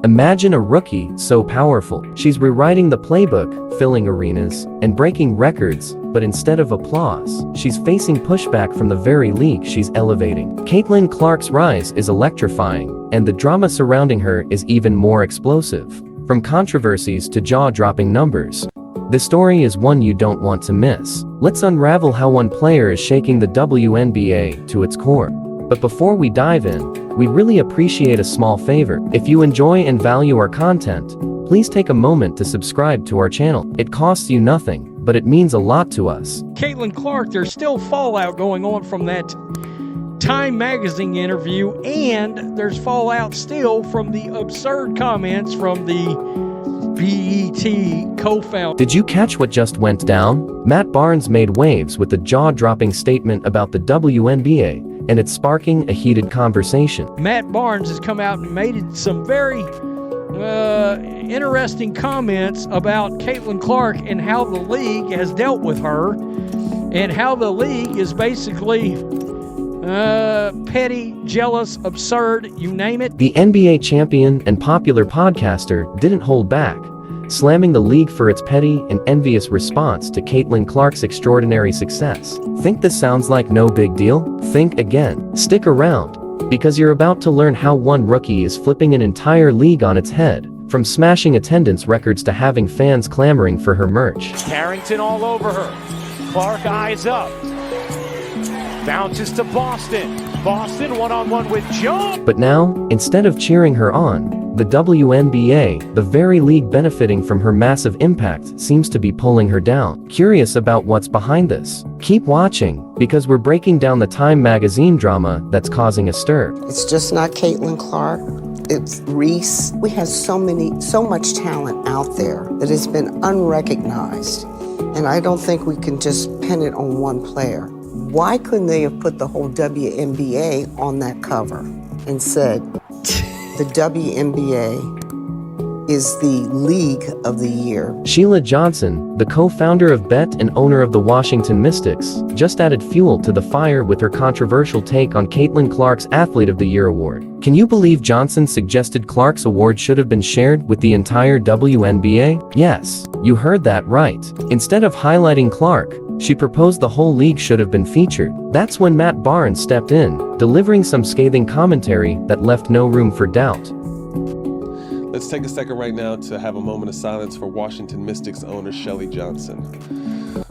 Imagine a rookie so powerful. She's rewriting the playbook, filling arenas, and breaking records, but instead of applause, she's facing pushback from the very league she's elevating. Caitlin Clark's rise is electrifying, and the drama surrounding her is even more explosive. From controversies to jaw-dropping numbers, the story is one you don't want to miss. Let's unravel how one player is shaking the WNBA to its core. But before we dive in, we really appreciate a small favor. If you enjoy and value our content, please take a moment to subscribe to our channel. It costs you nothing, but it means a lot to us. Caitlin Clark, there's still fallout going on from that Time magazine interview, and there's fallout still from the absurd comments from the BET co-founder. Did you catch what just went down? Matt Barnes made waves with a jaw-dropping statement about the WNBA, and it's sparking a heated conversation. Matt Barnes has come out and made some very interesting comments about Caitlin Clark and how the league has dealt with her, and how the league is basically petty, jealous, absurd, you name it. The NBA champion and popular podcaster didn't hold back, slamming the league for its petty and envious response to Caitlin Clark's extraordinary success. Think this sounds like no big deal? Think again. Stick around, because you're about to learn how one rookie is flipping an entire league on its head, from smashing attendance records to having fans clamoring for her merch. Carrington all over her. Clark eyes up. Bounces to Boston. Boston one-on-one with Jones. But now, instead of cheering her on, the WNBA, the very league benefiting from her massive impact, seems to be pulling her down. Curious about what's behind this? Keep watching, because we're breaking down the Time magazine drama that's causing a stir. It's just not Caitlin Clark. It's Reese. We have so much talent out there that has been unrecognized. And I don't think we can just pin it on one player. Why couldn't they have put the whole WNBA on that cover and said, the WNBA is the league of the year? Sheila Johnson, the co-founder of BET and owner of the Washington Mystics, just added fuel to the fire with her controversial take on Caitlin Clark's Athlete of the Year award. Can you believe Johnson suggested Clark's award should have been shared with the entire WNBA? Yes, you heard that right. Instead of highlighting Clark, she proposed the whole league should have been featured. That's when Matt Barnes stepped in, delivering some scathing commentary that left no room for doubt. Let's take a second right now to have a moment of silence for Washington Mystics owner Shelly Johnson,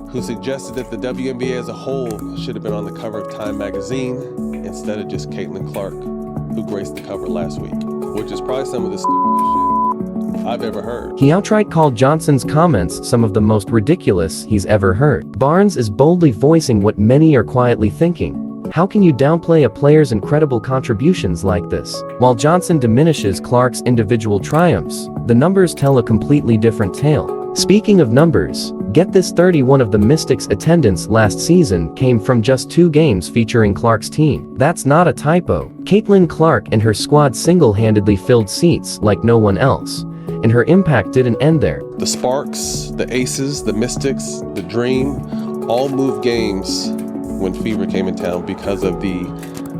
who suggested that the WNBA as a whole should have been on the cover of Time magazine instead of just Caitlin Clark, who graced the cover last week, which is probably some of the stupidest shit I've ever heard. He outright called Johnson's comments some of the most ridiculous he's ever heard. Barnes is boldly voicing what many are quietly thinking. How can you downplay a player's incredible contributions like this? While Johnson diminishes Clark's individual triumphs, the numbers tell a completely different tale. Speaking of numbers, get this: 31 of the Mystics' attendance last season came from just 2 games featuring Clark's team. That's not a typo. Caitlin Clark and her squad single-handedly filled seats like no one else, and her impact didn't end there. The Sparks, the Aces, the Mystics, the Dream, all moved games when Fever came in town because of the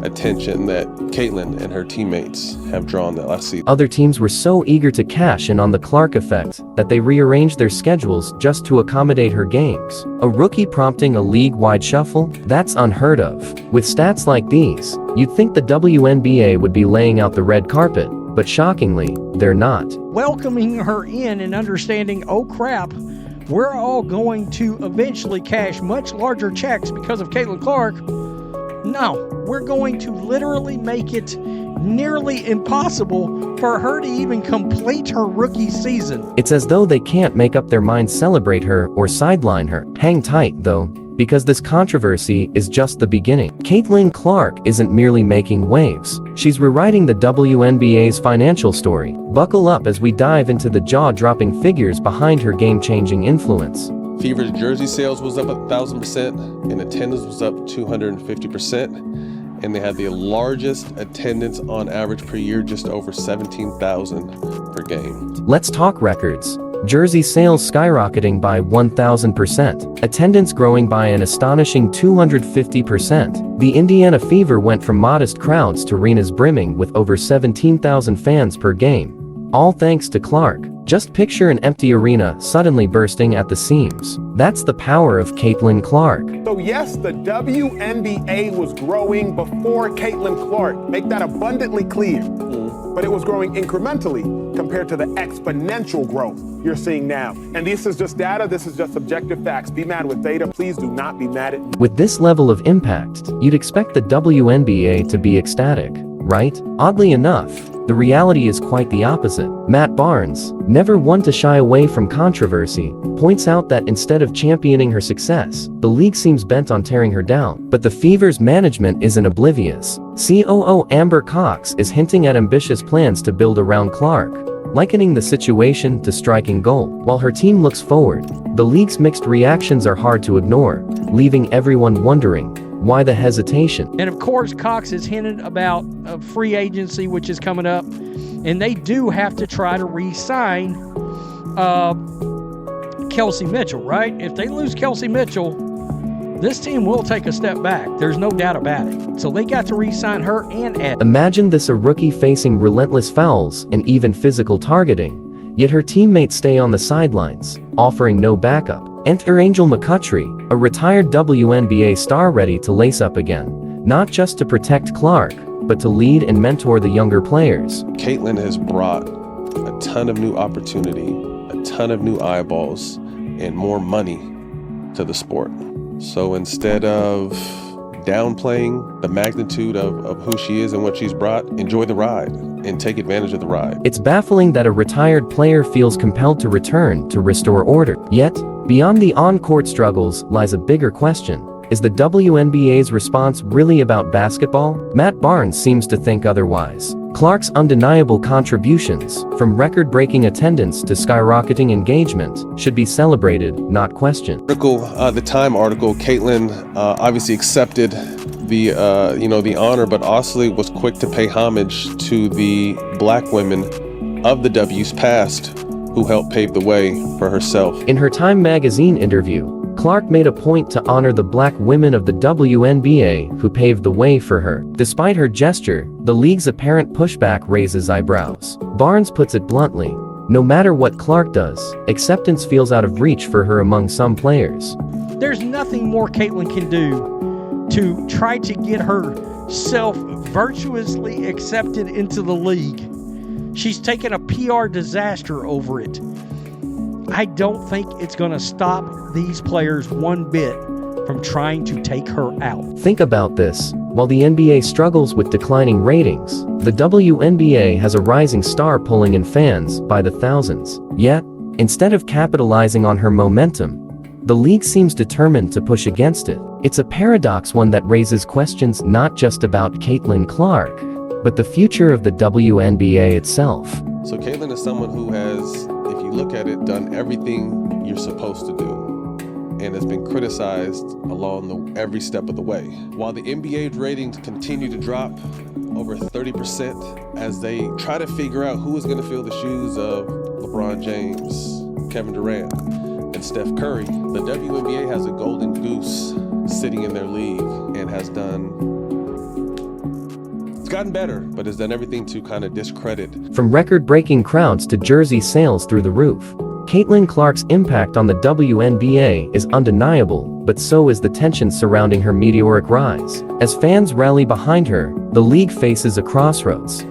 attention that Caitlin and her teammates have drawn that last season. Other teams were so eager to cash in on the Clark effect that they rearranged their schedules just to accommodate her games. A rookie prompting a league-wide shuffle? That's unheard of. With stats like these, you'd think the WNBA would be laying out the red carpet, but shockingly, they're not. Welcoming her in and understanding, oh crap, we're all going to eventually cash much larger checks because of Caitlin Clark. No, we're going to literally make it nearly impossible for her to even complete her rookie season. It's as though they can't make up their minds celebrate her or sideline her. Hang tight, though, because this controversy is just the beginning. Caitlin Clark isn't merely making waves. She's rewriting the WNBA's financial story. Buckle up as we dive into the jaw-dropping figures behind her game-changing influence. Fever's jersey sales was up 1,000% and attendance was up 250%, and they had the largest attendance on average per year, just over 17,000 per game. Let's talk records. Jersey sales skyrocketing by 1,000%, attendance growing by an astonishing 250%. The Indiana Fever went from modest crowds to arenas brimming with over 17,000 fans per game, All thanks to Clark. Just picture an empty arena suddenly bursting at the seams. That's the power of Caitlin Clark. So yes, the WNBA was growing before Caitlin Clark. Make that abundantly clear. But it was growing incrementally compared to the exponential growth you're seeing now. And this is just data, this is just objective facts. Be mad with data, please do not be mad at me. With this level of impact, you'd expect the WNBA to be ecstatic, right? Oddly enough, the reality is quite the opposite. Matt Barnes, never one to shy away from controversy, points out that instead of championing her success, the league seems bent on tearing her down. But the Fever's management isn't oblivious. COO Amber Cox is hinting at ambitious plans to build around Clark, likening the situation to striking gold. While her team looks forward, the league's mixed reactions are hard to ignore, leaving everyone wondering, why the hesitation? And of course, Cox has hinted about a free agency, which is coming up, and they do have to try to re-sign Kelsey Mitchell, right? If they lose Kelsey Mitchell, this team will take a step back. There's no doubt about it. So they got to re-sign her and Ed. Imagine this: a rookie facing relentless fouls and even physical targeting, yet her teammates stay on the sidelines, offering no backup. Enter Angel McCutchery, a retired WNBA star ready to lace up again, not just to protect Clark, but to lead and mentor the younger players. Caitlin has brought a ton of new opportunity, a ton of new eyeballs, and more money to the sport. So instead of downplaying the magnitude of who she is and what she's brought, enjoy the ride and take advantage of the ride. It's baffling that a retired player feels compelled to return to restore order. Yet, beyond the on-court struggles lies a bigger question. Is the WNBA's response really about basketball? Matt Barnes seems to think otherwise. Clark's undeniable contributions, from record-breaking attendance to skyrocketing engagement, should be celebrated, not questioned. The Time article, Caitlin obviously accepted the honor, but also was quick to pay homage to the black women of the W's past who helped pave the way for herself. In her Time magazine interview, Clark made a point to honor the black women of the WNBA who paved the way for her. Despite her gesture, the league's apparent pushback raises eyebrows. Barnes puts it bluntly: no matter what Clark does, acceptance feels out of reach for her among some players. There's nothing more Caitlin can do to try to get herself virtuously accepted into the league. She's taken a PR disaster over it. I don't think it's going to stop these players one bit from trying to take her out. Think about this. While the NBA struggles with declining ratings, the WNBA has a rising star pulling in fans by the thousands. Yet, instead of capitalizing on her momentum, the league seems determined to push against it. It's a paradox, one that raises questions not just about Caitlin Clark, but the future of the WNBA itself. So Caitlin is someone who has, if you look at it, done everything you're supposed to do and has been criticized along every step of the way. While the NBA's ratings continue to drop over 30% as they try to figure out who is going to fill the shoes of LeBron James, Kevin Durant, and Steph Curry, the WNBA has a golden goose sitting in their league and has gotten better, but has done everything to kind of discredit. From record-breaking crowds to jersey sales through the roof, Caitlin Clark's impact on the WNBA is undeniable, but so is the tension surrounding her meteoric rise. As fans rally behind her, the league faces a crossroads.